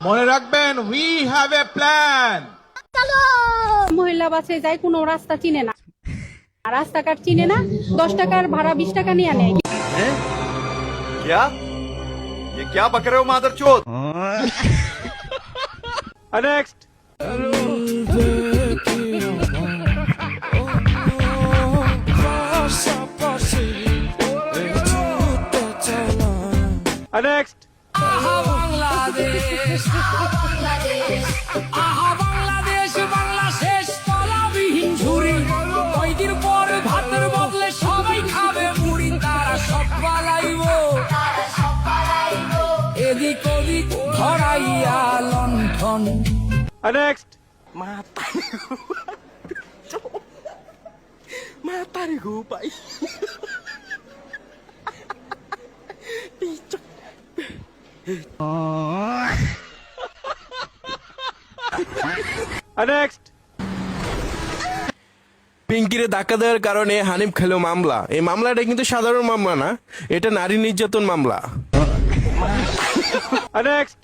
মনে রাখবেন, we have a plan. মহিলা বাসে যাই, কোনো রাস্তা চিনে না, রাস্তাঘাট চিনে না, 10 টাকার ভাড়া 20 টাকা নিয়ে নেয়। क्या ये क्या बक रहे हो मादरचोद? नेक्स्ट। नेक्स्ट। বাংলাদেশ বাংলা শেষ তলাবিহীন ঝুড়ি, কয়দিন পর ভাতের বদলে সবাই খাবে মুড়ি। তারা সব পালাইব এদিক ওদিক ধরাইয়া লণ্ঠন। नेक्स्ट। नेक्स्ट। পিঙ্কিরে ধাক্কা দেওয়ার কারণে হানিফ খেলো মামলা। এই মামলাটা কিন্তু সাধারণ মামলা না, এটা নারী নির্যাতন মামলা। नेक्स्ट।